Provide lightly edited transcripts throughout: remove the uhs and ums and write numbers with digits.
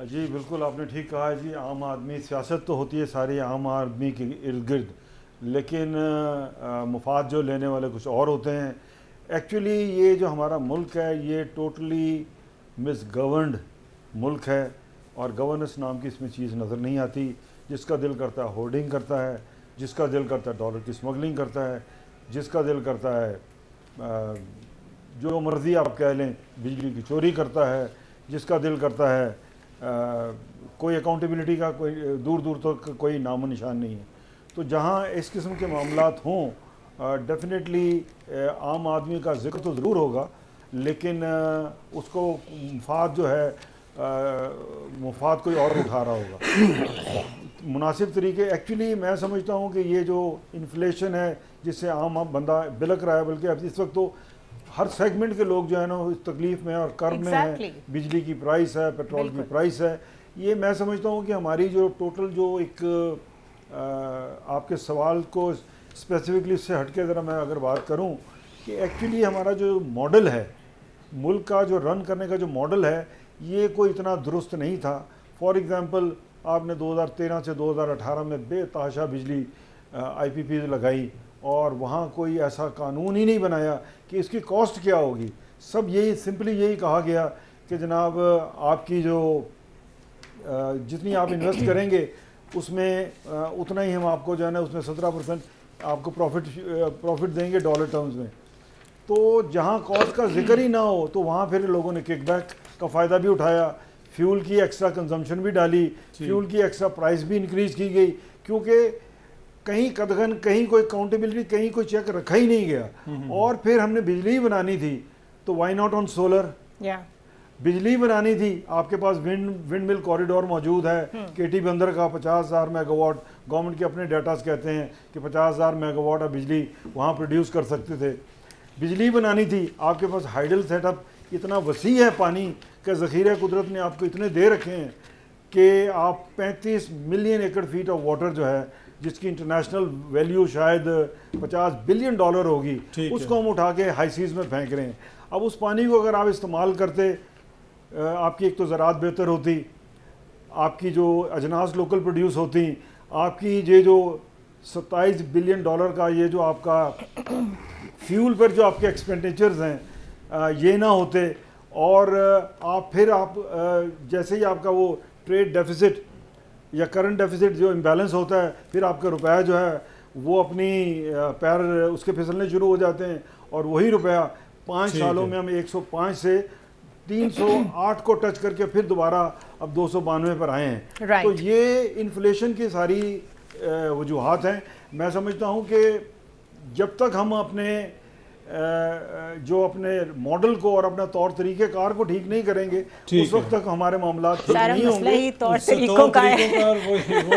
جی بالکل آپ نے ٹھیک کہا ہے جی. عام آدمی سیاست تو ہوتی ہے ساری عام آدمی کے ارد گرد, لیکن مفاد جو لینے والے کچھ اور ہوتے ہیں. ایکچولی یہ جو ہمارا ملک ہے یہ ٹوٹلی مس گورنڈ ملک ہے, اور گورننس نام کی اس میں چیز نظر نہیں آتی. جس کا دل کرتا ہے ہورڈنگ کرتا ہے, جس کا دل کرتا ہے ڈالر کی اسمگلنگ کرتا ہے, جس کا دل کرتا ہے جو مرضی آپ کہہ لیں بجلی کی چوری کرتا ہے, جس کا دل کرتا ہے کوئی اکاؤنٹیبلٹی کا کوئی دور دور تک کوئی نام و نشان نہیں ہے. تو جہاں اس قسم کے معاملات ہوں ڈیفینیٹلی عام آدمی کا ذکر تو ضرور ہوگا, لیکن اس کو مفاد جو ہے مفاد کوئی اور اٹھا رہا ہوگا مناسب طریقے. ایکچولی میں سمجھتا ہوں کہ یہ جو انفلیشن ہے جس سے عام بندہ بلک رہا ہے, بلکہ اب اس وقت تو ہر سیگمنٹ کے لوگ جو ہے نا اس تکلیف میں اور کرب میں ہیں. بجلی کی پرائس ہے, پیٹرول کی پرائس ہے. یہ میں سمجھتا ہوں کہ ہماری جو ٹوٹل جو ایک آپ کے سوال کو اسپیسیفکلی اس سے ہٹ کے ذرا میں اگر بات کروں کہ ایکچولی ہمارا جو ماڈل ہے ملک کا, جو رن کرنے کا جو ماڈل ہے, یہ کوئی اتنا درست نہیں تھا. فار ایگزامپل آپ نے 2013 سے 2018 میں بے تحاشا بجلی آئی پی پیز لگائی, اور وہاں کوئی ایسا قانون ہی نہیں بنایا کہ اس کی کاسٹ کیا ہوگی. سب یہی سمپلی یہی کہا گیا کہ جناب آپ کی جو جتنی آپ انویسٹ کریں گے اس میں اتنا ہی ہم آپ کو جو ہے نا اس میں 17% آپ کو پروفٹ دیں گے ڈالر ٹرمز میں. تو جہاں کاسٹ کا ذکر ہی نہ ہو تو وہاں پھر لوگوں نے کک بیک کا فائدہ بھی اٹھایا, فیول کی ایکسٹرا کنزمپشن بھی ڈالی, فیول کی ایکسٹرا پرائس بھی انکریز کی گئی, کیونکہ کہیں قدغن کہیں کوئی اکاؤنٹیبلٹی کہیں کوئی چیک رکھا ہی نہیں گیا. اور پھر ہم نے بجلی بنانی تھی تو وائی ناٹ آن سولر. بجلی بنانی تھی, آپ کے پاس ونڈ مل کوریڈور موجود ہے, کے ٹی بندر کا 50,000 میگا واٹ, گورنمنٹ کے اپنے ڈیٹاز کہتے ہیں کہ 50,000 میگا واٹ آپ بجلی وہاں پروڈیوس کر سکتے تھے. بجلی بنانی تھی, آپ کے پاس ہائیڈل سیٹ اپ اتنا وسیع ہے, پانی کا ذخیرہ قدرت نے آپ کو اتنے دے رکھے ہیں کہ آپ 35 million acre feet of water جو ہے جس کی انٹرنیشنل ویلیو شاید $50 بلین ہوگی, اس کو ہم اٹھا کے ہائی سیز میں پھینک رہے ہیں. اب اس پانی کو اگر آپ استعمال کرتے, آپ کی ایک تو زراعت بہتر ہوتی, آپ کی جو اجناس لوکل پروڈیوس ہوتی, آپ کی یہ جو $27 بلین کا یہ جو آپ کا فیول پر جو آپ کے ایکسپینڈیچرز ہیں یہ نہ ہوتے, اور آپ پھر آپ جیسے ہی آپ کا وہ ٹریڈ ڈیفیسٹ یا کرنٹ ڈیفیسٹ جو امبیلنس ہوتا ہے, پھر آپ کا روپیہ جو ہے وہ اپنی پیر اس کے پھسلنے شروع ہو جاتے ہیں, اور وہی روپیہ 5 سالوں میں ہم 105 سے 308 کو ٹچ کر کے پھر دوبارہ اب 292 پر آئے ہیں. تو یہ انفلیشن کی ساری وجوہات ہیں. میں سمجھتا ہوں کہ جب تک ہم اپنے جو اپنے ماڈل کو اور اپنا طور طریقہ کار کو ٹھیک نہیں کریں گے اس وقت تک ہمارے معاملات ٹھیک نہیں ہوں گے.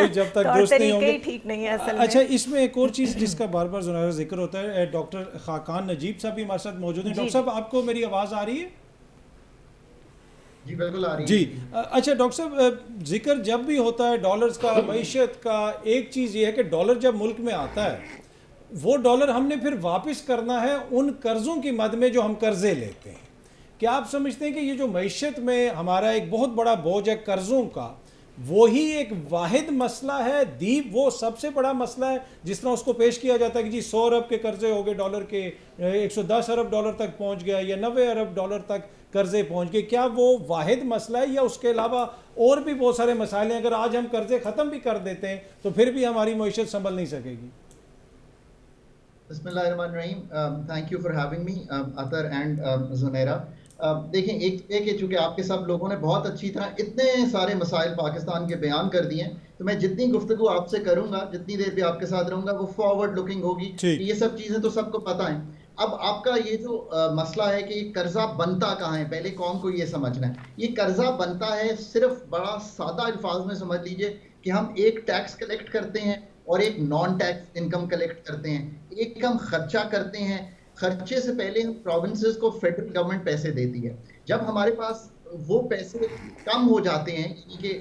جب تک درست نہیں ہوں گے. اچھا, اس میں ایک اور چیز جس کا بار بار ذرا ذکر ہوتا ہے, ڈاکٹر خاقان نجیب صاحب بھی ہمارے ساتھ موجود ہیں. ڈاکٹر صاحب آپ کو میری آواز آ رہی ہے؟ جی بالکل آ رہی ہے. جی اچھا ڈاکٹر صاحب, ذکر جب بھی ہوتا ہے ڈالرز کا, معیشت کا, ایک چیز یہ ہے کہ ڈالر جب ملک میں آتا ہے وہ ڈالر ہم نے پھر واپس کرنا ہے ان قرضوں کی مد میں جو ہم قرضے لیتے ہیں. کیا آپ سمجھتے ہیں کہ یہ جو معیشت میں ہمارا ایک بہت بڑا بوجھ ہے قرضوں کا, وہی ایک واحد مسئلہ ہے, وہ سب سے بڑا مسئلہ ہے جس طرح اس کو پیش کیا جاتا ہے کہ جی 100 ارب کے قرضے ہو گئے ڈالر کے, 110 ارب ڈالر تک پہنچ گیا, یا 90 ارب ڈالر تک قرضے پہنچ گئے. کیا وہ واحد مسئلہ ہے, یا اس کے علاوہ اور بھی بہت سارے مسائل ہیں؟ اگر آج ہم قرضے ختم بھی کر دیتے ہیں تو پھر بھی ہماری معیشت سنبھل نہیں سکے گی. بسم اللہ الرحمن الرحیم. Thank you for having me Athar and Zunaira. دیکھیں ایک کہ چونکہ آپ کے سب لوگوں نے بہت اچھی طرح اتنے سارے مسائل پاکستان کے بیان کر دیے ہیں, تو میں جتنی گفتگو آپ سے کروں گا, جتنی دیر بھی آپ کے ساتھ رہوں گا, وہ فارورڈ لکنگ ہوگی. یہ سب چیزیں تو سب کو پتہ ہیں. اب آپ کا یہ جو مسئلہ ہے کہ یہ قرضہ بنتا کہاں ہے, پہلے قوم کو یہ سمجھنا ہے. یہ قرضہ بنتا ہے صرف بڑا سادہ الفاظ میں سمجھ لیجئے کہ ہم ایک ٹیکس کلیکٹ کرتے ہیں اور ایک نان ٹیکس انکم کلیکٹ کرتے ہیں. ایک ہم خرچہ کرتے ہیں, خرچے سے پہلے ہم پروونسز کو فیڈرل گورنمنٹ پیسے دیتی ہے. جب ہمارے پاس وہ پیسے کم ہو جاتے ہیں, یعنی کہ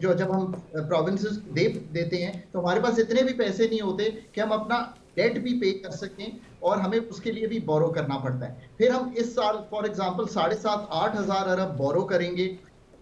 جب ہم پروونسز دیتے ہیں تو ہمارے پاس اتنے بھی پیسے نہیں ہوتے کہ ہم اپنا ڈیٹ بھی پے کر سکیں, اور ہمیں اس کے لیے بھی بورو کرنا پڑتا ہے. پھر ہم اس سال فار ایگزامپل 7.5-8 ہزار ارب بورو کریں گے,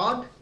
8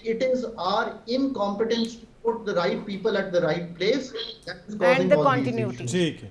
it is our incompetence to put the right people at the right place that is causing all these issues.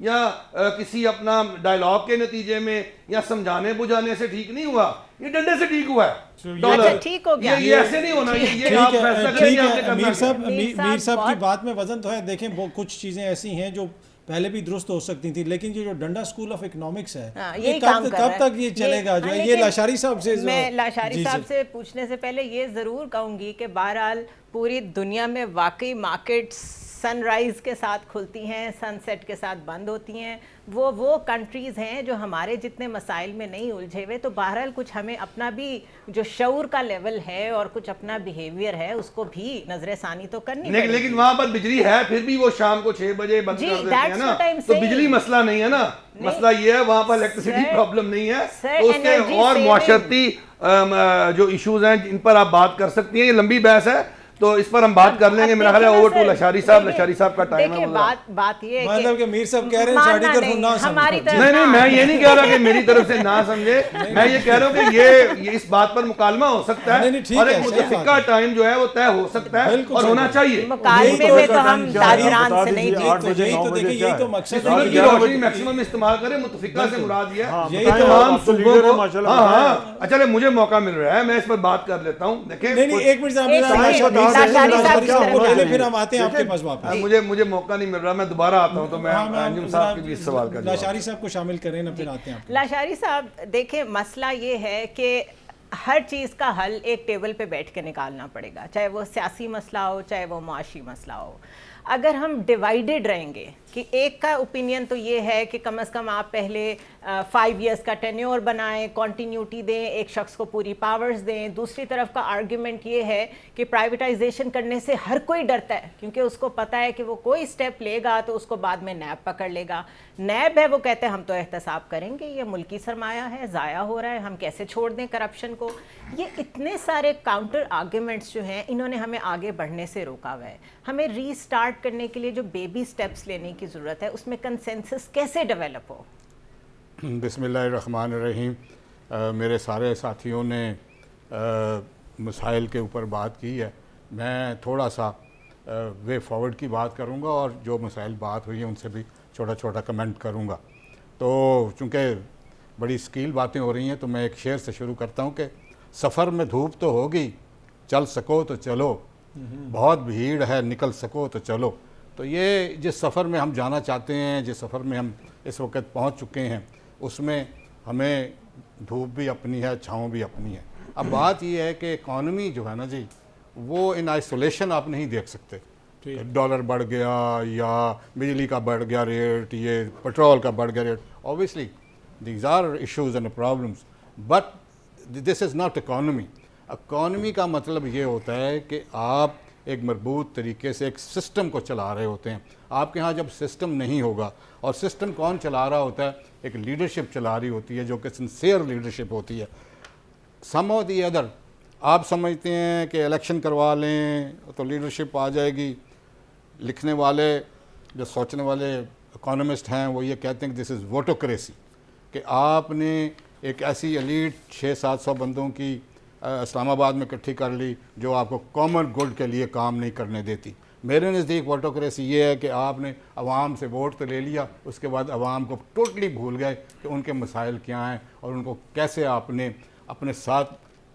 یا کسی اپنا ڈائلاگ کے نتیجے میں یا سمجھانے بجھانے سے ٹھیک نہیں ہوا, یہ ڈنڈے سے ٹھیک ہوا ہے. اچھا ٹھیک ہو گیا, یہ ایسے نہیں ہونا, یہ آپ فیصلہ کریں کہ آپ نے کرنا میر صاحب کی بات میں وزن تو ہے. دیکھیں وہ کچھ چیزیں ایسی ہیں جو پہلے بھی درست ہو سکتی تھی, لیکن یہ جو ڈنڈا اسکول آف اکنامکس ہے یہ کب تک یہ چلے گا؟ جو یہ لاشاری صاحب سے, میں لاشاری صاحب سے پوچھنے سے پہلے یہ ضرور کہوں گی کہ بہرحال پوری دنیا میں واقعی مارکیٹس سن رائز کے ساتھ کھلتی ہیں, سن سیٹ کے ساتھ بند ہوتی ہیں. وہ کنٹریز ہیں جو ہمارے جتنے مسائل میں نہیں الجھے ہوئے. تو بہرحال کچھ ہمیں اپنا بھی جو شعور کا لیول ہے اور کچھ اپنا بیہیویئر ہے اس کو بھی نظر ثانی تو کرنی پڑے. لیکن وہاں پر بجلی ہے, پھر بھی وہ شام کو 6 بجے بند کر دیتے ہیں نا, تو بجلی مسئلہ نہیں ہے نا, مسئلہ یہ ہے وہاں پر الیکٹریسٹی پرابلم نہیں ہے. تو اس کے اور معاشرتی جو ایشوز ہیں جن پر آپ بات کر سکتی ہیں, یہ لمبی بحث ہے تو اس پر ہم بات کر لیں گے. میرا خیال ہے اوور ٹو لاشاری صاحب کا ٹائم ہے. بات یہ ہے مطلب کہ میر صاحب کہہ رہے ہیں ساڑھی طرف نہ سمجھو. نہیں, میں یہ نہیں کہہ رہا کہ میری طرف سے نہ سمجھے, میں یہ کہہ رہا ہوں کہ یہ اس بات پر مکالمہ ہو سکتا ہے اور ایک متفقہ ٹائم جو ہے وہ طے ہو سکتا ہے اور ہونا چاہیے. مکالمے میں تو ہم تاجران سے نہیں جیتے. یہی تو مقصد ہے کہ روشنی میکسیمم استعمال کریں. متفقہ سے مراد یہ ہے تمام صوبوں کو. ہاں چلے مجھے موقع مل رہا ہے, میں اس پر بات کر لیتا ہوں. دیکھیں ایک پھر ہم آتے ہیں آپ کے پاس واپس. مجھے موقع نہیں مل رہا, میں دوبارہ آتا ہوں تو میں انجم صاحب کے بھی اس سوال کا لاشاری صاحب کو شامل کریں نا, پھر آتے ہیں. لاشاری صاحب دیکھیں مسئلہ یہ ہے کہ ہر چیز کا حل ایک ٹیبل پہ بیٹھ کے نکالنا پڑے گا, چاہے وہ سیاسی مسئلہ ہو چاہے وہ معاشی مسئلہ ہو. اگر ہم ڈیوائیڈڈ رہیں گے کہ ایک کا اوپینین تو یہ ہے کہ کم از کم آپ پہلے 5 ایئرس کا ٹینیور بنائیں, کنٹینیوٹی دیں, ایک شخص کو پوری پاورز دیں. دوسری طرف کا آرگیومنٹ یہ ہے کہ پرائیویٹائزیشن کرنے سے ہر کوئی ڈرتا ہے کیونکہ اس کو پتہ ہے کہ وہ کوئی سٹیپ لے گا تو اس کو بعد میں نیب پکڑ لے گا. نیب ہے وہ کہتے ہیں ہم تو احتساب کریں گے, یہ ملکی سرمایہ ہے, ضائع ہو رہا ہے, ہم کیسے چھوڑ دیں کرپشن کو. یہ اتنے سارے کاؤنٹر آرگیومنٹس جو ہیں انہوں نے ہمیں آگے بڑھنے سے روکا ہوا ہے. ہمیں ری سٹارٹ کرنے کے لیے جو بیبی سٹیپس لینے کی ضرورت ہے اس میں کنسنسس کیسے ڈیولپ ہو. بسم اللہ الرحمن الرحیم. میرے سارے ساتھیوں نے مسائل کے اوپر بات کی ہے, میں تھوڑا سا وے فارورڈ کی بات کروں گا اور جو مسائل بات ہوئی ہیں ان سے بھی چھوٹا چھوٹا کمنٹ کروں گا. تو چونکہ بڑی اسکیل باتیں ہو رہی ہیں تو میں ایک شعر سے شروع کرتا ہوں کہ سفر میں دھوپ تو ہوگی, چل سکو تو چلو, بہت بھیڑ ہے نکل سکو تو چلو. تو یہ جس سفر میں ہم جانا چاہتے ہیں, جس سفر میں ہم اس وقت پہنچ چکے ہیں, اس میں ہمیں دھوپ بھی اپنی ہے, چھاؤں بھی اپنی ہے. اب بات یہ ہے کہ اکانومی جو ہے نا جی, وہ ان آئسولیشن آپ نہیں دیکھ سکتے. ڈالر بڑھ گیا یا بجلی کا بڑھ گیا ریٹ, یہ پیٹرول کا بڑھ گیا rate, obviously these are issues and problems, but this is not economy. Economy کا مطلب یہ ہوتا ہے کہ آپ ایک مربوط طریقے سے ایک سسٹم کو چلا رہے ہوتے ہیں. آپ کے ہاں جب سسٹم نہیں ہوگا, اور سسٹم کون چلا رہا ہوتا ہے, ایک لیڈرشپ چلا رہی ہوتی ہے جو کہ سنسیئر لیڈرشپ ہوتی ہے. سم آف دی ادر آپ سمجھتے ہیں کہ الیکشن کروا لیں تو لیڈرشپ آ جائے گی. لکھنے والے جو سوچنے والے اکانومسٹ ہیں وہ یہ کہتے ہیں کہ دس از ووٹوکریسی, کہ آپ نے ایک ایسی ایلیٹ 600-700 بندوں کی اسلام آباد میں اکٹھی کر لی جو آپ کو کامن گڈ کے لیے کام نہیں کرنے دیتی. میرے نزدیک ووٹوکریسی یہ ہے کہ آپ نے عوام سے ووٹ تو لے لیا, اس کے بعد عوام کو ٹوٹلی بھول گئے کہ ان کے مسائل کیا ہیں اور ان کو کیسے آپ نے اپنے ساتھ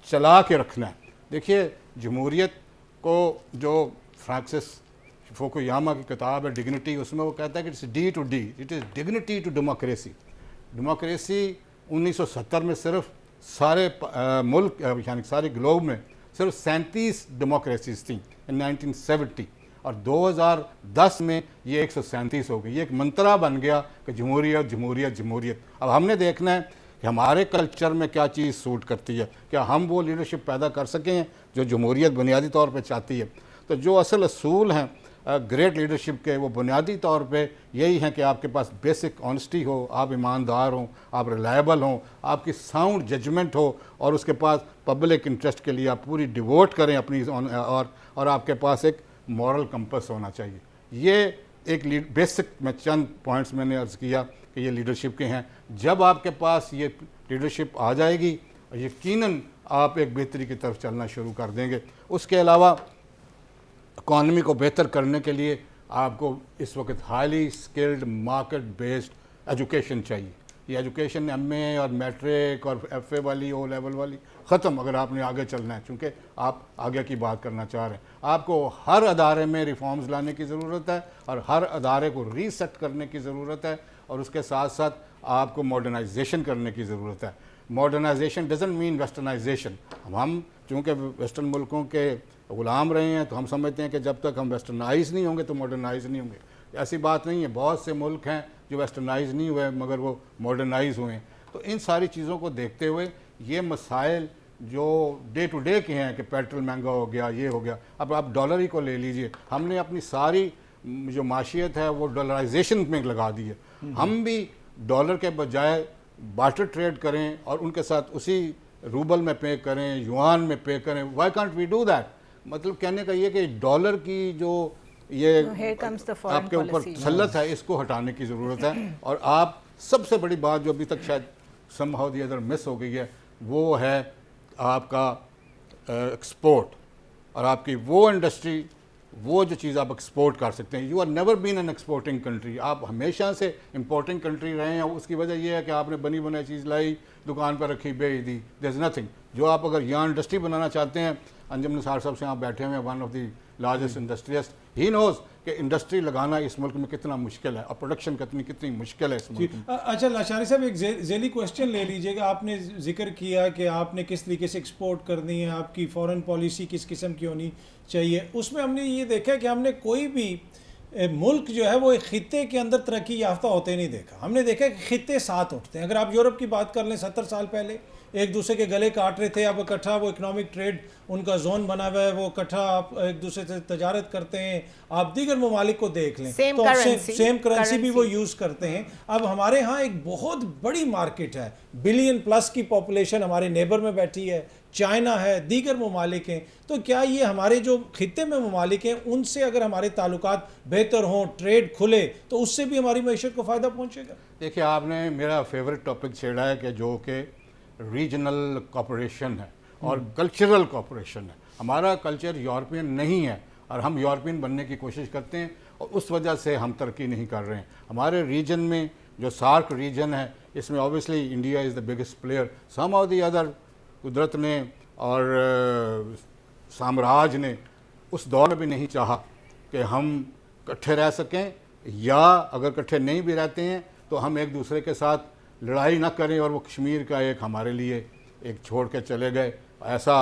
چلا کے رکھنا ہے. دیکھیے جمہوریت کو جو فرانسس فوکویاما کی کتاب ہے ڈگنیٹی, اس میں وہ کہتا ہے کہ it's D to D, it is dignity to democracy. Democracy 1970 میں صرف سارے ملک یعنی سارے گلوب میں صرف 37 ڈیموکریسیز تھیں ان 1970, اور 2010 میں یہ 137 ہو گئی. یہ ایک منترا بن گیا کہ جمہوریت جمہوریت جمہوریت. اب ہم نے دیکھنا ہے کہ ہمارے کلچر میں کیا چیز سوٹ کرتی ہے, کیا ہم وہ لیڈرشپ پیدا کر سکیں جو جمہوریت بنیادی طور پہ چاہتی ہے. تو جو اصل اصول ہیں گریٹ لیڈرشپ کے, وہ بنیادی طور پہ یہی ہیں کہ آپ کے پاس بیسک آنیسٹی ہو, آپ ایماندار ہوں, آپ ریلائبل ہوں, آپ کی ساؤنڈ ججمنٹ ہو, اور اس کے پاس پبلک انٹرسٹ کے لیے آپ پوری ڈیووٹ کریں اپنی, اور آپ کے پاس ایک مورل کمپس ہونا چاہیے. یہ ایک بیسک میں چند پوائنٹس میں نے عرض کیا کہ یہ لیڈرشپ کے ہیں. جب آپ کے پاس یہ لیڈرشپ آ جائے گی یقیناً آپ ایک بہتری کی طرف چلنا شروع کر دیں گے. اس کے علاوہ اکانومی کو بہتر کرنے کے لیے آپ کو اس وقت highly skilled market based education چاہیے. یہ ایجوکیشن ایم اے اور میٹرک اور ایف اے والی او لیول والی ختم اگر آپ نے آگے چلنا ہے, چونکہ آپ آگے کی بات کرنا چاہ رہے ہیں. آپ کو ہر ادارے میں ریفارمز لانے کی ضرورت ہے اور ہر ادارے کو ریسیٹ کرنے کی ضرورت ہے, اور اس کے ساتھ ساتھ آپ کو ماڈرنائزیشن کرنے کی ضرورت ہے. Modernization doesn't mean westernization. ہم چونکہ ویسٹرن ملکوں کے غلام رہے ہیں تو ہم سمجھتے ہیں کہ جب تک ہم ویسٹرنائز نہیں ہوں گے تو ماڈرنائز نہیں ہوں گے. ایسی بات نہیں ہے, بہت سے ملک ہیں جو ویسٹرنائز نہیں ہوئے مگر وہ ماڈرنائز ہوئے ہیں. تو ان ساری چیزوں کو دیکھتے ہوئے یہ مسائل جو ڈے ٹو ڈے کے ہیں کہ پیٹرول مہنگا ہو گیا, یہ ہو گیا, اب آپ ڈالر ہی کو لے لیجئے, ہم نے اپنی ساری جو معیشت ہے وہ ڈالرائزیشن میں لگا دی ہے. ہم بھی ڈالر کے بجائے بارٹر ٹریڈ کریں اور ان کے ساتھ اسی روبل میں پے کریں, یوان میں پے کریں. Why can't we do that? مطلب کہنے کا یہ کہ ڈالر کی جو یہ آپ کے اوپر تسلط ہے اس کو ہٹانے کی ضرورت ہے. اور آپ سب سے بڑی بات جو ابھی تک شاید سم ہاؤ دی ادر مس ہو گئی ہے وہ ہے آپ کا ایکسپورٹ اور آپ کی وہ انڈسٹری, وہ جو چیز آپ ایکسپورٹ کر سکتے ہیں. You are never been an exporting country, آپ ہمیشہ سے امپورٹنگ کنٹری رہے ہیں. اس کی وجہ یہ ہے کہ آپ نے بنی بنائی چیز لائی, دکان پر رکھی, بیچ دی, دیر از نتھنگ. جو آپ اگر یہاں انڈسٹری بنانا چاہتے ہیں, انجم نثار صاحب سے آپ بیٹھے ہوئے ہیں, ون آف دی لارجسٹ انڈسٹریسٹ, ہی نوز کہ انڈسٹری لگانا اس ملک میں کتنا مشکل ہے اور پروڈکشن کتنی مشکل ہے اس ملک میں. اچھا لاشاری صاحب ایک ذیلی کوشچن لے لیجئے گا. آپ نے ذکر کیا کہ آپ نے کس طریقے سے ایکسپورٹ کرنی ہے, آپ کی فورن پالیسی کس قسم کی ہونی چاہیے. اس میں ہم نے یہ دیکھا کہ ہم نے کوئی بھی ملک جو ہے وہ ایک خطے کے اندر ترقی یافتہ ہوتے نہیں دیکھا. ہم نے دیکھا کہ خطے ساتھ اٹھتے ہیں. اگر آپ یورپ کی بات کر لیں, 70 سال پہلے ایک دوسرے کے گلے کاٹ رہے تھے, اب اکٹھا وہ اکنامک ٹریڈ ان کا زون بنا ہوا ہے, وہ اکٹھا آپ ایک دوسرے سے تجارت کرتے ہیں. آپ دیگر ممالک کو دیکھ لیں تو سیم کرنسی بھی وہ یوز کرتے ہیں. اب ہمارے ہاں ایک بہت بڑی مارکیٹ ہے, بلین پلس کی پاپولیشن ہمارے نیبر میں بیٹھی ہے, چائنا ہے, دیگر ممالک ہیں. تو کیا یہ ہمارے جو خطے میں ممالک ہیں ان سے اگر ہمارے تعلقات بہتر ہوں, ٹریڈ کھلے, تو اس سے بھی ہماری معیشت کو فائدہ پہنچے گا؟ دیکھیے آپ نے میرا فیورٹ ٹاپک چھیڑا ہے کہ جو کہ ریجنل کوپریشن ہے اور کلچرل کوپریشن ہے. ہمارا کلچر یورپین نہیں ہے اور ہم یورپین بننے کی کوشش کرتے ہیں اور اس وجہ سے ہم ترقی نہیں کر رہے ہیں. ہمارے ریجن میں جو سارک ریجن ہے اس میں obviously India is the biggest player. Some of the other قدرت نے اور سامراج نے اس دور میں بھی نہیں چاہا کہ ہم اکٹھے رہ سکیں, یا اگر اکٹھے نہیں بھی رہتے ہیں تو ہم ایک دوسرے کے ساتھ لڑائی نہ کریں. اور وہ کشمیر کا ایک ہمارے لیے ایک چھوڑ کے چلے گئے ایسا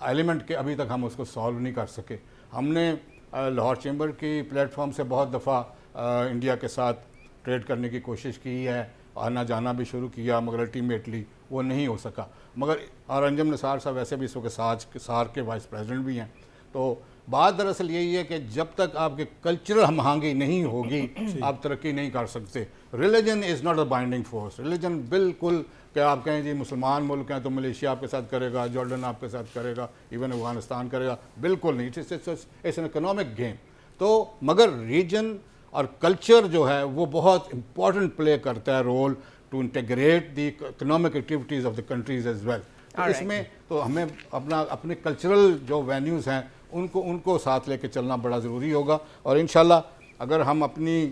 ایلیمنٹ کہ ابھی تک ہم اس کو سالو نہیں کر سکے. ہم نے لاہور چیمبر کی پلیٹ فارم سے بہت دفعہ انڈیا کے ساتھ ٹریڈ کرنے کی کوشش کی ہے, آنا جانا بھی شروع کیا, مگر الٹیمیٹلی وہ نہیں ہو سکا. مگر اور انجم نثار صاحب ویسے بھی اس وقت سارک کے وائس پریزیڈنٹ بھی ہیں. تو بات دراصل یہی ہے کہ جب تک آپ کے کلچرل ہم آہنگی نہیں ہوگی آپ ترقی نہیں کر سکتے. Religion is not a binding force. Religion بالکل کہ آپ کہیں جی مسلمان ملک ہیں تو ملیشیا آپ کے ساتھ کرے گا, جارڈن آپ کے ساتھ کرے گا, ایون افغانستان کرے گا, بالکل نہیں. It's an economic game. تو مگر ریجن اور کلچر جو ہے وہ بہت امپورٹنٹ پلے کرتا ہے role to integrate the economic activities of the countries as well. اس میں تو ہمیں اپنے کلچرل جو وینیوز ہیں ان کو ساتھ لے کے چلنا بڑا ضروری ہوگا. اور انشاءاللہ اگر ہم اپنی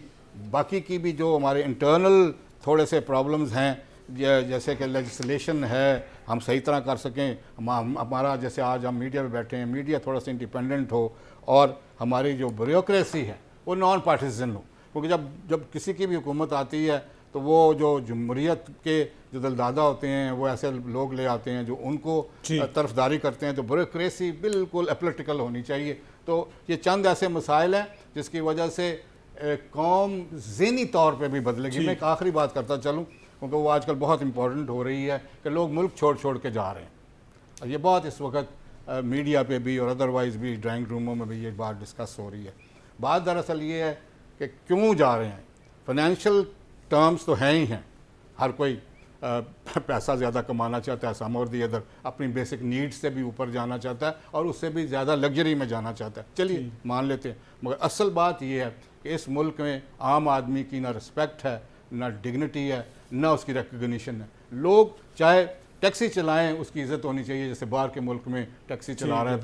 باقی کی بھی جو ہمارے انٹرنل تھوڑے سے پرابلمز ہیں جیسے کہ لیجسلیشن ہے ہم صحیح طرح کر سکیں, ہمارا جیسے آج ہم میڈیا پہ بیٹھے ہیں, میڈیا تھوڑا سا انڈیپینڈنٹ ہو اور ہماری جو بیوروکریسی ہے وہ نان پارٹیزن ہو. کیونکہ جب کسی کی بھی حکومت آتی ہے تو وہ جو جمہوریت کے جو دلدادہ ہوتے ہیں وہ ایسے لوگ لے آتے ہیں جو ان کو طرفداری کرتے ہیں. تو بیوروکریسی بالکل اپولیٹیکل ہونی چاہیے. تو یہ چند ایسے مسائل ہیں جس کی وجہ سے قوم ذہنی طور پہ بھی بدلے گی. میں ایک آخری بات کرتا چلوں کیونکہ وہ آج کل بہت امپورٹنٹ ہو رہی ہے کہ لوگ ملک چھوڑ کے جا رہے ہیں, اور یہ بہت اس وقت میڈیا پہ بھی اور ادروائز بھی ڈرائنگ روموں میں بھی یہ بات ڈسکس ہو رہی ہے. بات دراصل یہ ہے کہ کیوں جا رہے ہیں. فائنینشیل ٹرمز تو ہیں ہی ہیں, ہر کوئی پیسہ زیادہ کمانا چاہتا ہے, سم اور دی ادر اپنی بیسک نیڈز سے بھی اوپر جانا چاہتا ہے اور اس سے بھی زیادہ لگژری میں جانا چاہتا ہے. چلیے مان لیتے ہیں, مگر اصل بات یہ ہے کہ اس ملک میں عام آدمی کی نہ رسپیکٹ ہے, نہ ڈگنیٹی ہے, نہ اس کی ریکگنیشن ہے. لوگ چاہے ٹیکسی چلائیں اس کی عزت ہونی چاہیے. جیسے باہر کے ملک میں ٹیکسی چلا رہا ہے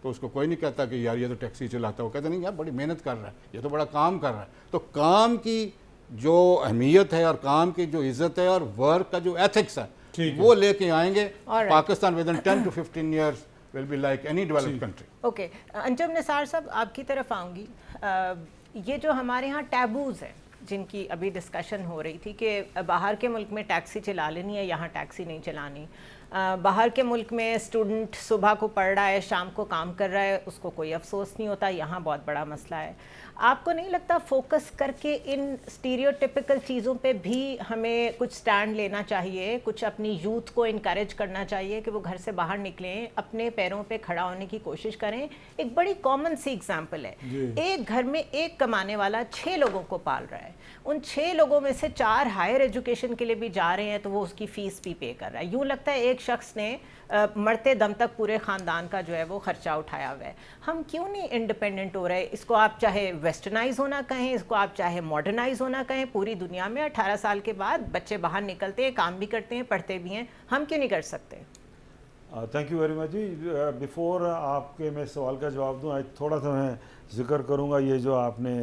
تو اس کو کوئی نہیں کہتا کہ یار یہ تو ٹیکسی چلاتا ہے, وہ کہتے نہیں یار بڑی محنت کر رہا ہے, یہ تو بڑا کام کر رہا ہے. تو کام کی جو اہمیت ہے اور کام کی جو عزت ہے اور ورک کا جو ایتھکس ہے وہ لے کے آئیں گے. Pakistan with in 10 to 15 years will be like any developed country. Okay, Anjum Nisar صاحب آپ کی طرف آؤں گی. یہ جو ہمارے ہاں ٹیبوز ہیں جن کی ابھی ڈسکشن ہو رہی تھی کہ باہر کے ملک میں ٹیکسی چلا لینی ہے, یہاں ٹیکسی نہیں چلانی. باہر کے ملک میں اسٹوڈنٹ صبح کو پڑھ رہا ہے, شام کو کام کر رہا ہے, اس کو کوئی افسوس نہیں ہوتا, یہاں بہت بڑا مسئلہ ہے. آپ کو نہیں لگتا فوکس کر کے ان اسٹیریوٹیپیکل چیزوں پہ بھی ہمیں کچھ سٹینڈ لینا چاہیے, کچھ اپنی یوتھ کو انکریج کرنا چاہیے کہ وہ گھر سے باہر نکلیں, اپنے پیروں پہ کھڑا ہونے کی کوشش کریں؟ ایک بڑی کامن سی ایگزامپل ہے, ایک گھر میں ایک کمانے والا 6 لوگوں کو پال رہا ہے, ان 6 لوگوں میں سے 4 ہائر ایجوکیشن کے لیے بھی جا رہے ہیں تو وہ اس کی فیس بھی پے کر رہا ہے. یوں لگتا ہے ایک شخص نے مرتے دم تک پورے خاندان کا جو ہے وہ خرچہ اٹھایا ہوا ہے. ہم کیوں نہیں انڈیپینڈنٹ ہو رہے؟ اس کو آپ چاہے ویسٹرنائز ہونا کہیں, اس کو آپ چاہے ماڈرنائز ہونا کہیں, پوری دنیا میں 18 سال کے بعد بچے باہر نکلتے ہیں, کام بھی کرتے ہیں, پڑھتے بھی ہیں, ہم کیوں نہیں کر سکتے؟ Thank you very much ji. Before آپ کے میں سوال کا جواب دوں, تھوڑا سا میں ذکر کروں گا یہ جو آپ نے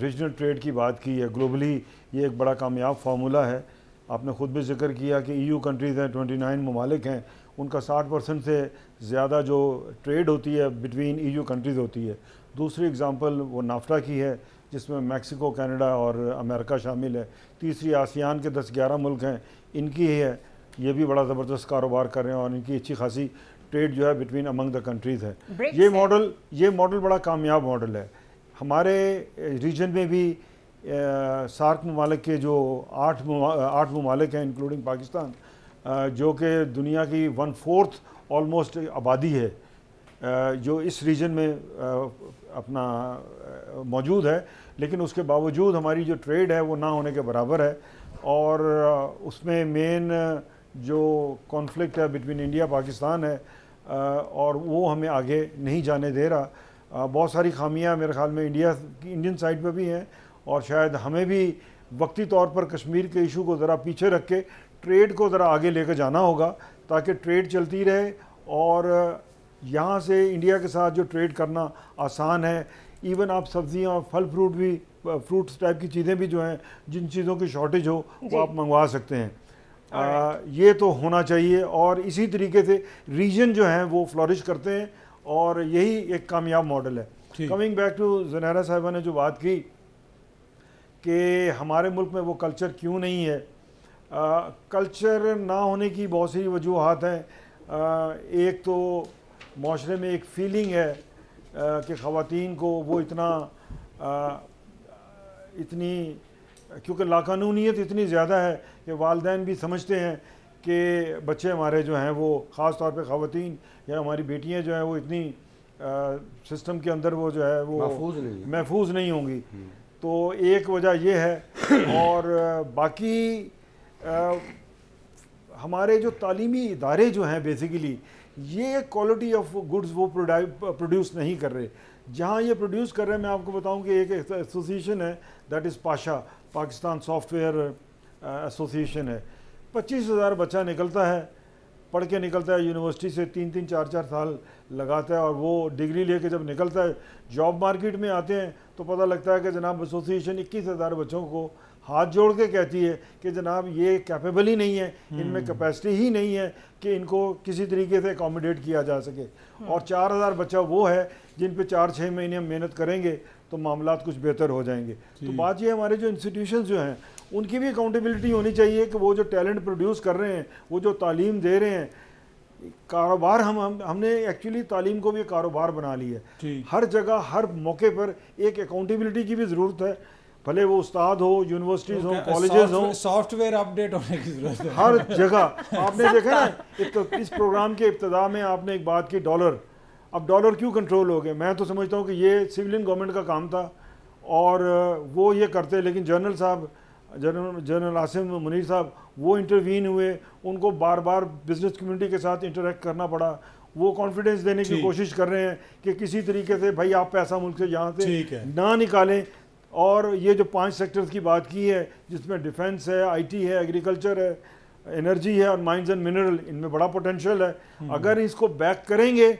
ریجنل ٹریڈ کی بات کی ہے. گلوبلی یہ ایک بڑا کامیاب فارمولہ ہے. آپ نے خود بھی ذکر کیا کہ EU کنٹریز ہیں, 29 ممالک ہیں, ان کا 60% سے زیادہ جو ٹریڈ ہوتی ہے بٹوین EU کنٹریز ہوتی ہے. دوسری اگزامپل وہ نافٹا کی ہے جس میں میکسیکو, کینیڈا اور امریکہ شامل ہے. تیسری آسیان کے 10-11 ملک ہیں, ان کی ہے, یہ بھی بڑا زبردست کاروبار کر رہے ہیں اور ان کی اچھی خاصی ٹریڈ جو ہے بٹوین امنگ دا کنٹریز ہے. یہ ماڈل بڑا کامیاب ماڈل ہے. ہمارے ریجن میں بھی سارک ممالک کے جو 8 ممالک ہیں انکلوڈنگ پاکستان, جو کہ دنیا کی 1/4 آلموسٹ آبادی ہے جو اس ریجن میں اپنا موجود ہے, لیکن اس کے باوجود ہماری جو ٹریڈ ہے وہ نہ ہونے کے برابر ہے. اور اس میں مین جو کانفلکٹ ہے بٹوین انڈیا پاکستان ہے اور وہ ہمیں آگے نہیں جانے دے رہا. بہت ساری خامیاں میرے خیال میں انڈین سائڈ پہ بھی ہیں, اور شاید ہمیں بھی وقتی طور پر کشمیر کے ایشو کو ذرا پیچھے رکھ کے ٹریڈ کو ذرا آگے لے کے جانا ہوگا تاکہ ٹریڈ چلتی رہے. اور یہاں سے انڈیا کے ساتھ جو ٹریڈ کرنا آسان ہے, ایون آپ سبزیاں, پھل فروٹ بھی, فروٹس ٹائپ کی چیزیں بھی جو ہیں جن چیزوں کی شارٹیج ہو وہ آپ منگوا سکتے ہیں. یہ تو ہونا چاہیے, اور اسی طریقے سے ریجن جو ہیں وہ فلورش کرتے ہیں, اور یہی ایک کامیاب ماڈل ہے. کمنگ بیک ٹو زنیرہ صاحبہ نے جو بات کی کہ ہمارے ملک میں وہ کلچر کیوں نہیں ہے, کلچر نہ ہونے کی بہت سی وجوہات ہیں. ایک تو معاشرے میں ایک فیلنگ ہے کہ خواتین کو وہ اتنی کیونکہ لاقانونیت اتنی زیادہ ہے کہ والدین بھی سمجھتے ہیں کہ بچے ہمارے جو ہیں وہ, خاص طور پہ خواتین یا ہماری بیٹیاں جو ہیں وہ اتنی سسٹم کے اندر وہ جو ہے وہ محفوظ نہیں ہوں گی. تو ایک وجہ یہ ہے. اور باقی ہمارے جو تعلیمی ادارے جو ہیں بیسیکلی یہ کوالٹی آف گڈز وہ پروڈیوس نہیں کر رہے. جہاں یہ پروڈیوس کر رہے ہیں, میں آپ کو بتاؤں کہ ایک ایسوسیشن ہے that is Pasha, Pakistan soft where association ہے. 25,000 بچہ نکلتا ہے, پڑھ کے نکلتا ہے یونیورسٹی سے, 3-3 4-4 سال لگاتا ہے, اور وہ ڈگری لے کے جب نکلتا ہے جاب مارکیٹ میں آتے ہیں تو پتہ لگتا ہے کہ جناب ایسوسیشن 21,000 بچوں کو ہاتھ جوڑ کے کہتی ہے کہ جناب یہ کیپیبل ہی نہیں ہے, ان میں کیپیسٹی ہی نہیں ہے کہ ان کو کسی طریقے سے اکوموڈیٹ کیا جا سکے. اور 4,000 بچہ وہ ہے جن پہ 4-6 مہینے ہم محنت کریں گے تو معاملات کچھ بہتر ہو جائیں گے. تو بات یہ ہمارے جو انسٹیٹیوشنز جو ہیں ان کی بھی اکاؤنٹیبلٹی ہونی چاہیے کہ وہ جو ٹیلنٹ پروڈیوس کر رہے ہیں, وہ جو تعلیم دے رہے ہیں, کاروبار ہم نے ایکچولی تعلیم کو بھی کاروبار بنا لی ہے. ہر جگہ ہر موقع پر ایک اکاؤنٹیبلٹی کی بھی ضرورت ہے, بھلے وہ استاد ہو, یونیورسٹیز ہوں, کالجز ہوں, سافٹ ویئر اپڈیٹ ہونے کی ضرورت ہے ہر جگہ. آپ نے دیکھا نا اس پروگرام کے ابتدا میں آپ نے ایک بات کی, ڈالر. اب ڈالر کیوں کنٹرول ہو گئے؟ میں تو سمجھتا ہوں کہ یہ سویلین گورنمنٹ کا کام تھا اور وہ یہ کرتے, لیکن جنرل صاحب, جنرل عاصم منیر صاحب وہ انٹروین ہوئے, ان کو بار بار بزنس کمیونٹی کے ساتھ انٹریکٹ کرنا پڑا. وہ کانفیڈنس دینے کی کوشش کر رہے ہیں کہ کسی طریقے سے بھائی آپ پیسہ ملک سے یہاں سے نہ نکالیں. اور یہ جو 5 سیکٹرز کی بات کی ہے جس میں ڈیفنس ہے, IT ہے, ایگریکلچر ہے, انرجی ہے اور مائنز اینڈ منرل، ان میں بڑا پوٹینشیل ہے. اگر اس کو بیک کریں گے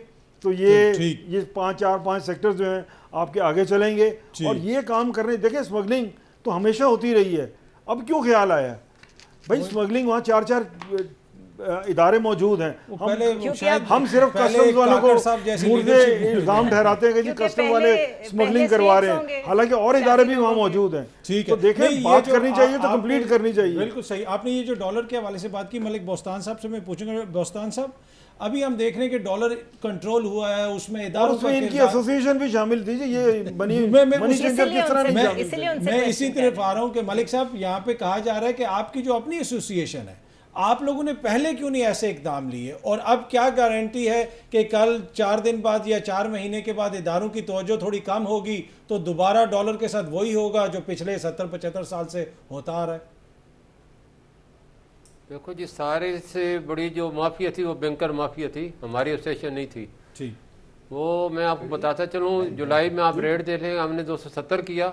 تو یہ 5 سیکٹر جو ہیں آپ کے آگے چلیں گے. اور یہ کام کرنے دیکھیں اسمگلنگ تو ہمیشہ ہوتی رہی ہے، اب کیوں خیال آیا بھائی اسمگلنگ؟ وہاں 4 ادارے موجود ہیں. ہم صرف کسٹمز والوں کو مردے الزام ٹھہراتے ہیں کہ جی کسٹم والے اسمگلنگ کروا رہے ہیں، حالانکہ اور ادارے بھی وہاں موجود ہیں. تو دیکھیں بات کرنی چاہیے تو کمپلیٹ کرنی چاہیے. بالکل صحیح. آپ نے یہ جو ڈالر کے حوالے سے بات کی، ملک بوستان صاحب سے میں پوچھوں گا. بوستان صاحب، ابھی ہم دیکھ رہے ہیں کہ ڈالر کنٹرول ہوا ہے، اس میں اداروں اس میں ان کی ایسوسیشن بھی شامل تھی. یہ منی چینجر کس طرح نہیں شامل؟ میں اسی طرف آ رہا ہوں کہ ملک صاحب یہاں پہ کہا جا رہا ہے کہ آپ کی جو اپنی ایسوسیشن ہے، آپ لوگوں نے پہلے کیوں نہیں ایسے اقدام لیے، اور اب کیا گارنٹی ہے کہ کل 4 دن بعد یا 4 مہینے کے بعد اداروں کی توجہ تھوڑی کم ہوگی تو دوبارہ ڈالر کے ساتھ وہی ہوگا جو پچھلے 70-75 سال سے ہوتا آ رہا ہے؟ دیکھو جی، سارے سے بڑی جو مافیا تھی وہ بینکر مافیا تھی، ہماری ایسوسیشن نہیں تھی. وہ میں آپ کو بتاتا چلوں، جولائی میں آپ ریٹ دے لیں، ہم نے 270 کیا،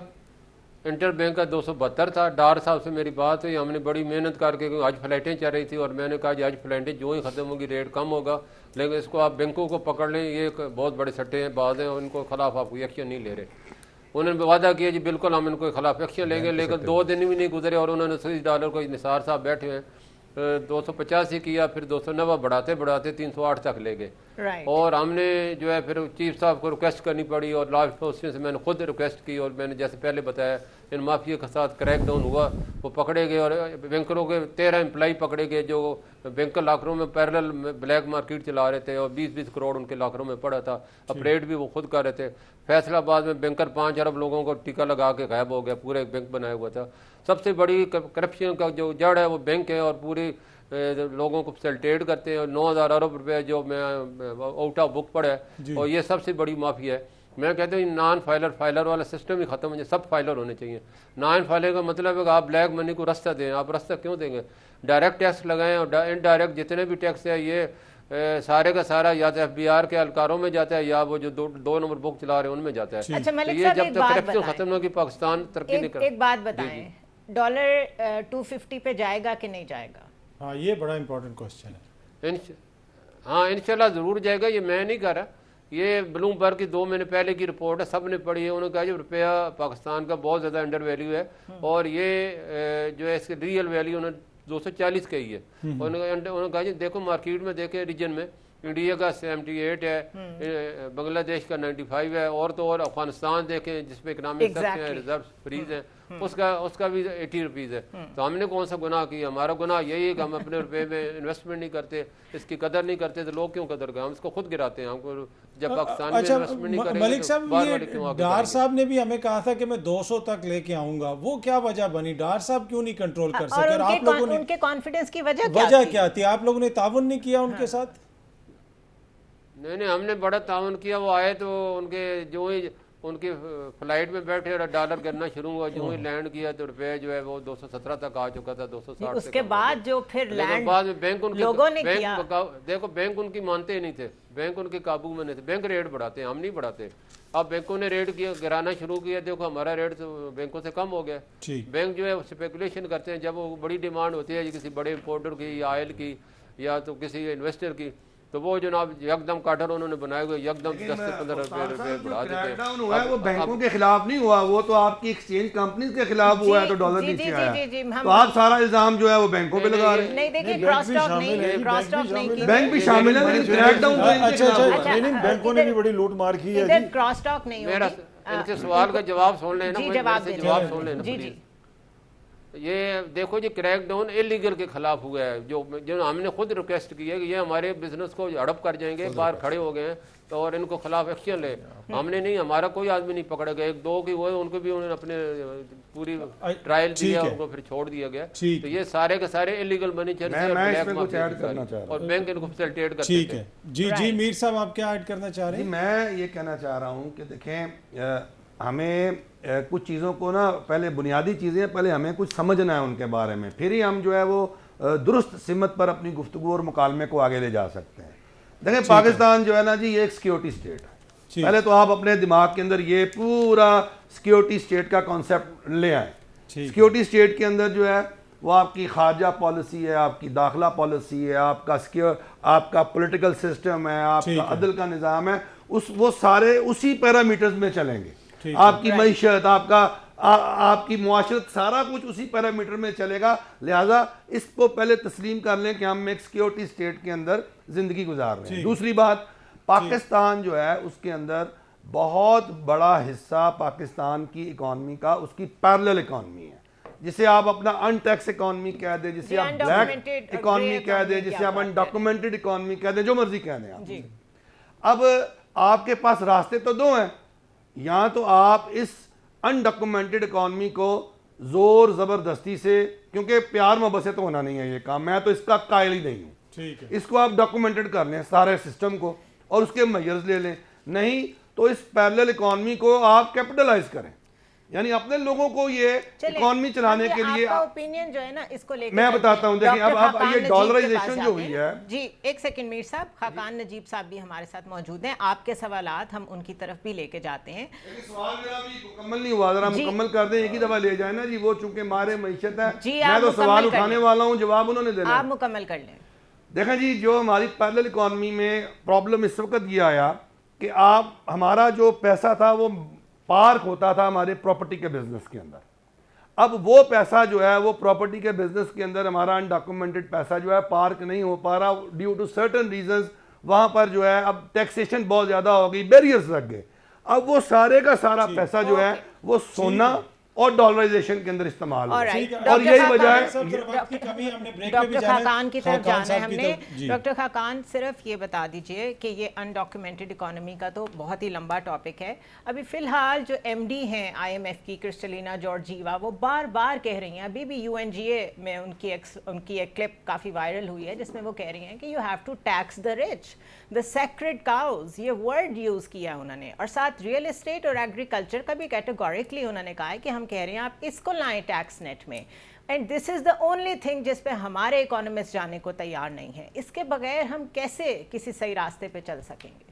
انٹر بینک کا 272 تھا. ڈار صاحب سے میری بات ہوئی، ہم نے بڑی محنت کر کے، آج فلائٹیں چل رہی تھی اور میں نے کہا جی آج فلائٹیں جو ہی ختم ہوگی ریٹ کم ہوگا، لیکن اس کو آپ بینکوں کو پکڑ لیں، یہ بہت بڑے سٹے ہیں، بعض ہیں، اور ان کو خلاف آپ کوئی ایکشن نہیں لے رہے. انہوں نے وعدہ کیا جی بالکل ہم ان کو خلاف ایکشن لیں گے، لیکن 2 دن بھی نہیں گزرے اور انہوں نے $30 کو نثار صاحب بیٹھے ہیں 285 کیا، پھر 290 بڑھاتے 308 تک لے گئے. اور ہم نے جو ہے پھر چیف صاحب کو ریکویسٹ کرنی پڑی، اور لا انفورسمنٹ سے میں نے خود ریکویسٹ کی، اور میں نے جیسے پہلے بتایا ان مافیا کے ساتھ کریک ڈاؤن ہوا، وہ پکڑے گئے، اور بینکروں کے 13 امپلائی پکڑے گئے جو بینکر لاکروں میں پیرل بلیک مارکیٹ چلا رہے تھے، اور 20-20 کروڑ ان کے لاکروں میں پڑا تھا. اپریٹ بھی وہ خود کر رہے تھے. فیصل آباد میں بینکر 5 ارب لوگوں کو ٹیکہ لگا کے غائب ہو گیا، پورے ایک بینک بنایا ہوا تھا. سب سے بڑی کرپشن کا جو جڑ ہے وہ بینک ہے، اور پوری لوگوں کو فیسلٹیٹ کرتے ہیں. اور 9,000 ارب روپے جو میں آؤٹ آف بک پڑا ہے، اور یہ سب سے بڑی مافیا ہے. میں کہتا ہوں نان فائلر والا سسٹم ہی ختم ہو جائے، سب فائلر ہونے چاہیے. نان فائلر کا مطلب ہے کہ آپ بلیک منی کو رستہ دیں. آپ رستہ کیوں دیں گے؟ ڈائریکٹ ٹیکس لگائیں، اور انڈائریکٹ جتنے بھی ٹیکس ہے یہ سارے کا سارا یا تو FBR کے اہلکاروں میں جاتا ہے، یا وہ جو 2 نمبر بک چلا رہے ہیں ان میں جاتا ہے. اچھا ملک یہ صاحب جب ایک تک بات کرپشن بتائیں، ختم نہ ہوگی پاکستان ترقی نہیں کر. ایک بات بتائیں، ڈالر 250 پہ جائے گا کہ نہیں جائے گا؟ ہاں یہ بڑا امپورٹنٹ کوسچن ہے. ہاں انشاءاللہ ضرور جائے گا. یہ میں نہیں کہہ رہا، یہ بلوم برگ کی 2 مہینے پہلے کی رپورٹ ہے، سب نے پڑھی ہے. انہوں نے کہا جو روپیہ پاکستان کا بہت زیادہ انڈر ویلیو ہے، اور یہ جو ہے اس کے ریئل ویلیو انہوں نے 240 کہی ہے. انہوں نے کہا جی دیکھو مارکیٹ میں دیکھیں ریجن میں انڈیا کا 78 ہے، بنگلہ دیش کا 95 ہے، اور تو اور افغانستان دیکھیں جس پہ اکنامک سخت ہیں، ریزرو فریز ہیں، اس کا بھی 80 روپیز ہے. تو ہم نے کون سا گناہ کیا؟ ہمارا گناہ یہی ہے کہ ہم اپنے روپے میں انویسٹمنٹ نہیں کرتے، اس کی قدر نہیں کرتے. تو لوگ کیوں قدر کریں؟ ہم اس کو خود گراتے ہیں. ہم کو جب پاکستان میں انویسٹمنٹ نہیں کریں گے ملک تو صاحب بار بار یہ کیوں آگے ڈار بڑھیں گے؟ صاحب نے بھی ہمیں کہا تھا کہ میں 200 تک لے کے آؤں گا، وہ کیا وجہ بنی؟ ڈار صاحب کیوں نہیں کنٹرول کر سکے؟ اور آپ لوگوں نے ان کے کانفیڈنس کی وجہ کیا تھی؟ آپ لوگوں نے تعاون نہیں کیا ان کے ساتھ؟ نہیں ہم نے بڑا تعاون کیا. وہ آئے تو ان کے جو ہی ان کی فلائٹ میں بیٹھے اور ڈالر گرنا شروع ہوا، جو ہی لینڈ کیا تو روپے جو ہے وہ 217 تک آ چکا تھا، 260. اس کے بعد جو پھر لینڈ بعد میں بینک ان لوگوں نے کیا، دیکھو بینک ان کی مانتے ہی نہیں تھے، بینک ان کے قابو میں نہیں تھے. بینک ریٹ بڑھاتے ہیں، ہم نہیں بڑھاتے. اب بینکوں نے ریٹ کیا گرانا شروع کیا، دیکھو ہمارا ریٹ تو بینکوں سے کم ہو گیا. بینک جو ہے اسپیکولیشن کرتے ہیں، جب وہ بڑی ڈیمانڈ ہوتی ہے کسی بڑے امپورٹر کی یا آئل کی یا تو کسی انویسٹر کی، تو وہ جناب یکدم کاٹر انہوں نے بنائے ہوئے، یکدم 10 سے 15 روپے بڑھا دیتے ہیں. وہ بینکوں کے خلاف نہیں ہوا، وہ تو آپ کی ایکسچینج کمپنیز کے خلاف ہوا ہے تو ڈالر نیچے آیا. تو آپ سارا الزام جو ہے وہ بینکوں پہ لگا رہے ہیں. نہیں دیکھیں کراس ٹاک نہیں کی، بینک بھی شامل ہے لیکن کریک ڈاؤن تو ان کے خلاف ہوا ہے. نہیں بینکوں نے بھی بڑی لوٹ مار کی ہے. ادھر کراس ٹاک نہیں میرا ان کے سوال کا جواب سن لینا، جواب سن لینا جی. پلیز. یہ دیکھو جی کریک ڈاؤن ایلیگل کے خلاف ہوا ہے، جو ہم نے خود ریکویسٹ کی ہے کہ یہ ہمارے بزنس کو ہڑپ کر جائیں گے، باہر کھڑے ہو گئے ہیں تو اور ان کو خلاف ایکشن لے. ہم نے نہیں، ہمارا کوئی آدمی نہیں پکڑا گیا. 1-2 کی ہوئے ان کو بھی انہوں نے اپنے پوری ٹرائل دیا، ان کو پھر چھوڑ دیا گیا. تو یہ سارے کے سارے ایلیگل منی چینجر اور بینک ان کو فیسلٹیٹ کرتے ٹھیک ہے. جی میر صاحب آپ کیا ایڈ کرنا چاہ رہے ہیں؟ میں یہ کہنا چاہ رہا ہوں کہ دیکھیں ہمیں کچھ چیزوں کو نا، پہلے بنیادی چیزیں پہلے ہمیں کچھ سمجھنا ہے ان کے بارے میں، پھر ہی ہم جو ہے وہ درست سمت پر اپنی گفتگو اور مکالمے کو آگے لے جا سکتے ہیں. دیکھیں پاکستان جو ہے نا جی یہ ایک سیکیورٹی اسٹیٹ ہے. پہلے تو آپ اپنے دماغ کے اندر یہ پورا سیکیورٹی اسٹیٹ کا کانسیپٹ لے آئیں. سیکیورٹی اسٹیٹ کے اندر جو ہے وہ آپ کی خارجہ پالیسی ہے, آپ کی داخلہ پالیسی ہے, آپ کا پولیٹیکل سسٹم ہے, آپ کا عدل کا نظام ہے, وہ سارے اسی پیرامیٹرز میں چلیں گے. آپ کی معیشت, آپ کی معاشرت, سارا کچھ اسی پیرامیٹر میں چلے گا. لہٰذا اس کو پہلے تسلیم کر لیں کہ ہم ایک سیکیورٹی اسٹیٹ کے اندر زندگی گزار رہے ہیں. دوسری بات, پاکستان جو ہے اس کے اندر بہت بڑا حصہ پاکستان کی اکانومی کا اس کی پیرلل اکانومی ہے, جسے آپ اپنا ان ٹیکس اکانومی کہہ دیں, جسے آپ بلیک اکانومی کہہ دیں, جسے آپ ان ڈاکومنٹڈ اکانومی کہہ دیں, جو مرضی کہہ دیں آپ. اب آپ کے پاس راستے تو دو ہیں. یا تو آپ اس ان ڈاکومنٹڈ اکانومی کو زور زبردستی سے, کیونکہ پیار محبت سے تو ہونا نہیں ہے یہ کام, میں تو اس کا قائل ہی نہیں ہوں, اس کو آپ ڈاکومنٹڈ کر لیں سارے سسٹم کو اور اس کے میئرز لے لیں. نہیں تو اس پیرلل اکانومی کو آپ کیپٹلائز کریں, یعنی اپنے لوگوں کو یہ اکانومی چلانے کے لیے. آپ کا اوپینین جو ہے نا اس کو لے کے میں بتاتا ہوں, دیکھیں اب یہ ڈالرائزیشن جو ہوئی ہے. جی ایک سیکنڈ میر صاحب, خاقان نجیب صاحب بھی ہمارے ساتھ موجود ہیں, آپ کے سوالات ہم ان کی طرف بھی لے کے جاتے ہیں. سوال میرا بھی مکمل نہیں ہوا, ذرا مکمل کر دیں, ایک ہی دفعہ لے جائیں نا جی. وہ چونکہ مارے معیشت ہے, میں تو سوال اٹھانے والا ہوں, جواب انہوں نے دینا. آپ مکمل کر لیں. دیکھیں جی, جو ہماری پیرلل اکانومی میں پرابلم اس وقت یہ آیا کہ ہمارا جو پیسہ تھا وہ پارک ہوتا تھا ہمارے پراپرٹی کے بزنس کے اندر. اب وہ پیسہ جو ہے وہ پراپرٹی کے بزنس کے اندر ہمارا انڈاکومنٹڈ پیسہ جو ہے پارک نہیں ہو پا رہا ڈیو ٹو سرٹن ریزنز. وہاں پر جو ہے اب ٹیکسیشن بہت زیادہ ہو گئی, بیریئرز لگ گئے. اب وہ سارے کا سارا پیسہ جو ہے وہ سونا اور ڈالرائزیشن کے اندر استعمال ہو. اور یہی وجہ ہے. ڈاکٹر خاقان کی طرف جانا ہے ہم نے. ڈاکٹر خاقان صرف یہ بتا دیجئے کہ یہ انڈاکیومنٹڈ اکانومی کا تو بہت ہی لمبا ٹاپک ہے. ابھی فی الحال جو ایم ڈی ہیں آئی ایم ایف کی, کرسٹلینا جارجیوا, وہ بار بار کہہ رہی ہیں, ابھی بھی یو این جی اے میں ان کی ایک کلپ کافی وائرل ہوئی ہے جس میں وہ کہہ رہی ہیں کہ you have to tax the rich, the sacred cows, یہ ورڈ یوز کیا انہوں نے. اور ساتھ ریئل اسٹیٹ اور ایگریکلچر کا بھی کیٹیگوریکلی انہوں نے کہا ہے کہ ہم کہہ رہے ہیں آپ اس کو لائیں ٹیکس نیٹ میں. And this is the only thing جس پہ ہمارے اکانومسٹ جانے کو تیار نہیں ہے. اس کے بغیر ہم کیسے کسی صحیح راستے پہ چل سکیں گے؟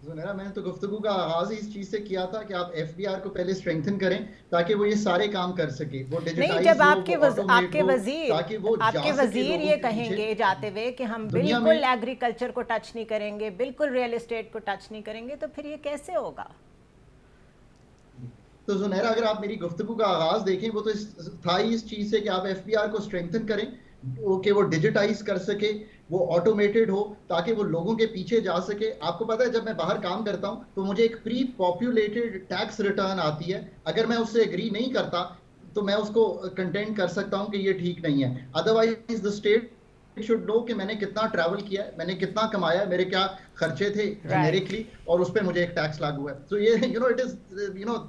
زنیرا, میں نے تو گفتگو کا آغاز ہی اس چیز سے کیا تھا کہ آپ ایف بی آر کو پہلے اسٹرینگتھن کریں تاکہ وہ یہ سارے کام کر سکے. وہ نہیں, جب آپ کے وزیر یہ کہیں گے جاتے ہوئے کہ ہم بالکل ایگریکلچر کو ٹچ نہیں کریں گے, بالکل ریئل اسٹیٹ کو ٹچ نہیں کریں گے, تو پھر یہ کیسے ہوگا؟ تو زنیرا, اگر آپ میری گفتگو کا آغاز دیکھیں وہ تو تھا ہی اس چیز سے کہ آپ ایف بی آر کو اسٹرینگتھن کریں کہ وہ ڈیجیٹائز کر سکے, وہ آٹومیٹڈ ہو تاکہ وہ لوگوں کے پیچھے جا سکے. آپ کو پتہ ہے جب میں باہر کام کرتا ہوں تو مجھے ایک پری پاپولیٹڈ ٹیکس ریٹرن آتی ہے. اگر میں اس سے ایگری نہیں کرتا تو میں اس کو کنٹینٹ کر سکتا ہوں کہ یہ ٹھیک نہیں ہے. Otherwise the state should know کہ میں نے کتنا ٹریول کیا ہے, میں نے کتنا کمایا ہے, میرے کیا خرچے تھے جنیرکلی, اور اس پہ مجھے ایک ٹیکس لاگو ہے. تو یہ it is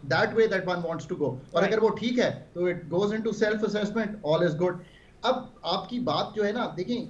that way that one wants to go. اور اگر وہ ٹھیک ہے تو it goes into self assessment, all is good. اب آپ کی بات جو ہے نا, دیکھیں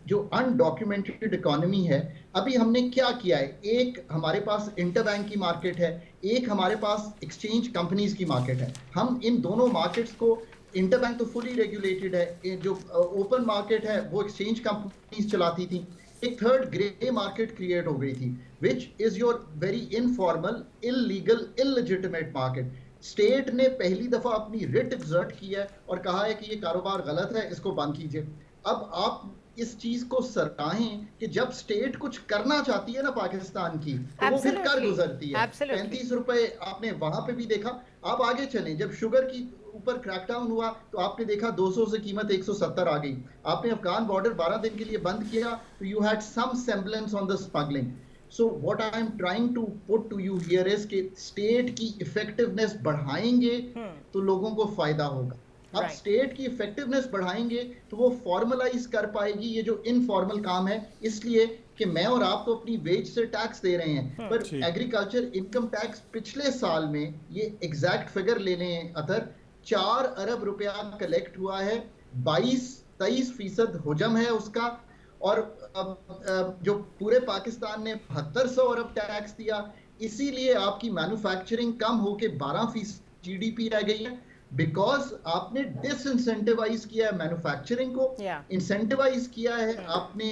جو انڈاکیومنٹڈ اکانومی ہے, ابھی ہم نے کیا کیا ہے, ایک ہمارے پاس انٹر بینک کی مارکیٹ ہے, ایک ہمارے پاس ایکسچینج کمپنیز کی مارکیٹ ہے. ہم ان دونوں مارکیٹس کو, انٹر بینک تو فلی ریگولیٹڈ ہے, جو اوپن مارکیٹ ہے وہ ایکسچینج کمپنیز چلاتی تھیں. ایک تھرڈ گرے مارکیٹ کریٹ ہو گئی تھی which is your very informal, illegal, illegitimate market. State نے پہلی دفعہ اپنی رٹ ایگزرٹ کی ہے اور کہا ہے کہ یہ کاروبار غلط ہے, اس کو بند کیجیے. اب آپ اس چیز کو سراہیں کہ جب اسٹیٹ کچھ کرنا چاہتی ہے نا پاکستان کی, تو وہ پھر کر گزرتی ہے. 35 روپے آپ نے وہاں پہ بھی دیکھا. آپ آگے چلیں, جب شوگر کی اوپر کریک ڈاؤن ہوا تو آپ نے دیکھا 200 سے قیمت 170 آ گئی. آپ نے افغان بارڈر 12 دن کے لیے بند کیا, تو you had some semblance on the smuggling. So what I am trying to put to you here is کہ اسٹیٹ کی افیکٹونیس بڑھائیں گے تو لوگوں کو فائدہ ہوگا. اب اسٹیٹ کی افیکٹونیس بڑھائیں گے تو وہ فارملائز کر پائے گی یہ جو انفارمل کام ہے, اس لیے کہ میں اور آپ تو اپنی ویج سے ٹیکس دے رہے ہیں, پر ایگریکلچر انکم ٹیکس پچھلے سال میں, یہ ایگزیکٹ فگر لے لیں اطہر, 4 ارب روپیہ کلیکٹ ہوا ہے, 22-23% حجم ہے اس کا, اور جو پورے پاکستان نے 7200 ارب ٹیکس دیا. اسی لیے آپ کی مینوفیکچرنگ کم ہو کے 12% جی ڈی پی رہ گئی ہے, بیکاز آپ نے ڈس انسینٹیوائز کیا ہے مینوفیکچرنگ کو, انسینٹیوائز کیا ہے آپ نے